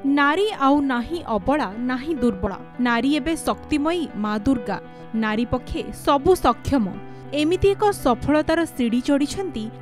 नारी आउ नाही अबला नाही दुर्बला, नारी एबे शक्तिमयी माँ दुर्गा, नारी पक्षे सबु सक्षम। एमिति एक सफलतार सीढ़ी चढ़ी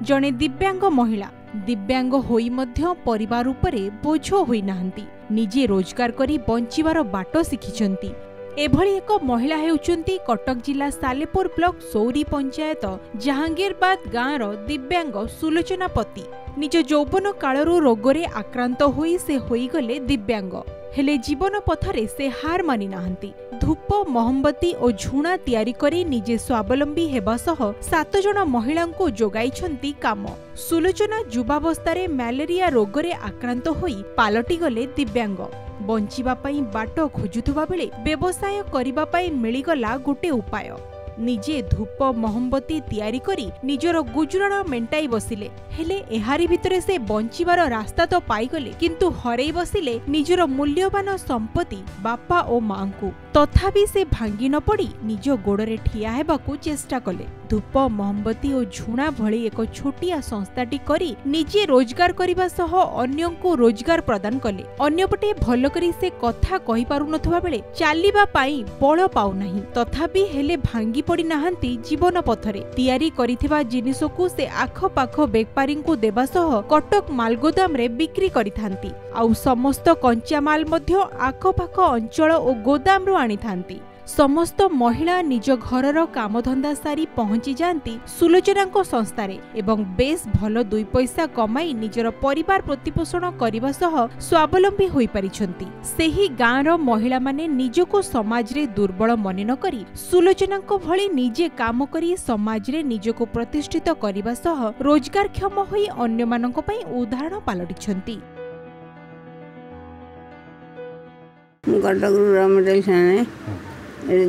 जड़े दिव्यांग महिला। दिव्यांग होई मध्य परिवार उपरे बोझ होई नाहंती, निजे रोजगार करी बंचिबार बाट शिखिछंती। एभली एक महिला हेउचंती कटक जिला सालेपुर ब्लॉक सौरी पंचायत जहांगीरबाद गाँवर दिव्यांग सुलोचना पति। निज यौवन कालरू रोगरे आक्रांत होई से होईगले दिव्यांग, हेले जीवन पथरे से हार मानि नाहंती। धूप मोहम्बती और झुणा तैयारी करी निजे स्वावलंबी हेबा सह 7 जन महिलांको जोगाइछंती काम। सुलोचना युवावस्थारे मैलेरिया रोगरे आक्रांत होई पालटी गले दिव्यांग। बंचिबा पई बाट खोजुथुबा बेले व्यवसाय करिबा पई मिलिगला गोटे उपाय। निजे धूप मोहम्बती तैयारी करी निजर गुजराण मेंटाई बसिले, हेले एहारी भितरे से बंचिबार रास्ता तो पाइगले, किंतु हरई बसिले निजर मूल्यवान संपत्ति बापा और मां को। तथापि से भांगी न पड़ी निज गोड़रे ठिया हेबाकू चेष्टा कले। धूप मोहम्बती और झुणा भली एक छोटिया संस्थाटी करी निजे रोजगार करिबा सह अन्यंको रोजगार प्रदान कले। अन्यपटे भल करी से कथा कहि पारु नथुबा बेले चालिबा पाई बळ पाउ नाही, तथापि हेले भांगी पड़ी नाहंती जीवन पथरे। तैयारी करिथिबा जिनिसकू से आख पाख बेपारी को देबा सह कटक मालगोदाम रे बिक्री करिथांती। आउ समस्त कंचा माल मध्य आख पाख अंचल और गोदाम रो आनी थांती। समस्त महिला निज घरर कामधंदा सारी पहुंची जाती सुलोचना संस्थारे एवं बेस भल 2 पैसा कमाई निजर परिवार प्रतिपोषण करने सह स्वावलंबी होई परिछंती। सेही गाँवर महिला माने निजको समाज रे दुर्बल मने न करी सुलोचना भली निजे काम करी समाज रे निजको प्रतिष्ठित करने सह रोजगारक्षम होई अन्य मानक पई उदाहरण पालटिछंती।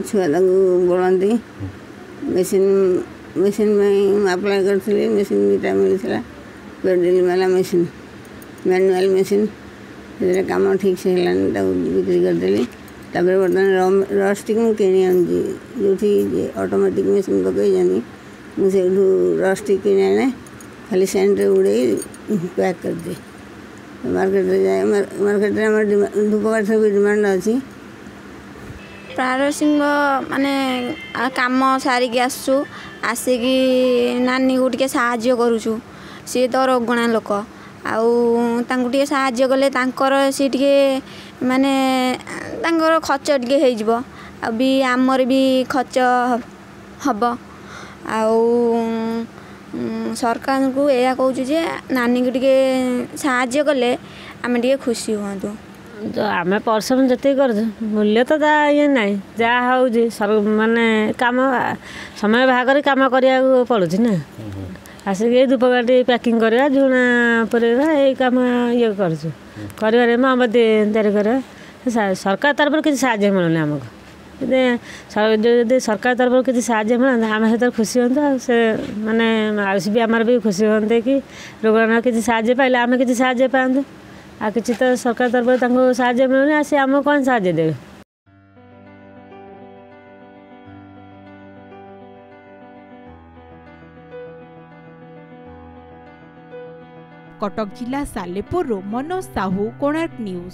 छुआ बोलती मेसीन मेसीन में अप्लाई करी मेसीन दुटा मिलता पेडिल वाला मेसीन मैनुअल मेसीन से कम ठीक से बिक्री करदेली। बर्तमान रस्टिक किणी आनी जो ऑटोमेटिक मेसीन पकई मुझे रस्टिक किणी आने खाली सेंटर उड़े पैक कर दे। मार्केट जाए मार्केट में धूपकाठ भी डिमांड अच्छी। प्रारसिंह माने काम सारिकी आसु आसिकी नानी को टिके साहाय्य करूछु। सी तो रोगणा लोक आउे साहाय्य कले सी टिके माने खर्च टिके हो जिवो भी आमर भी खर्च हब। सरकार को यह कहूँ जे नानी को टिके साहाय्य कले आम टिके खुशी हुआ। तो आम परिश्रम जिते कर मूल्य तो ये ना जहाँ हूँ माने कम समय भाग कम करने पड़ू ना। आसिक धूपकाठी पैकिंग करवा झुणा पुरेवा ये कम ये कर मोमबत्ती तैयारी कर। सरकार तरफ किसी साहाय्य मिलूनी आमको जो सरकार तरफ किसी साहाय्य मिलता आम से खुशी हाँ से माने आयुष भी आमर भी खुशी हाँ कि रोग किसी साहाय्य पाइले आम किसी साहाय्य पाते आ किसी तो सरकार तरफ साहाय्य मिलूनी आसी आमको कौन साहाय्य देवे। कटक जिला सालेपुर मनोज साहू, कोणार्क न्यूज।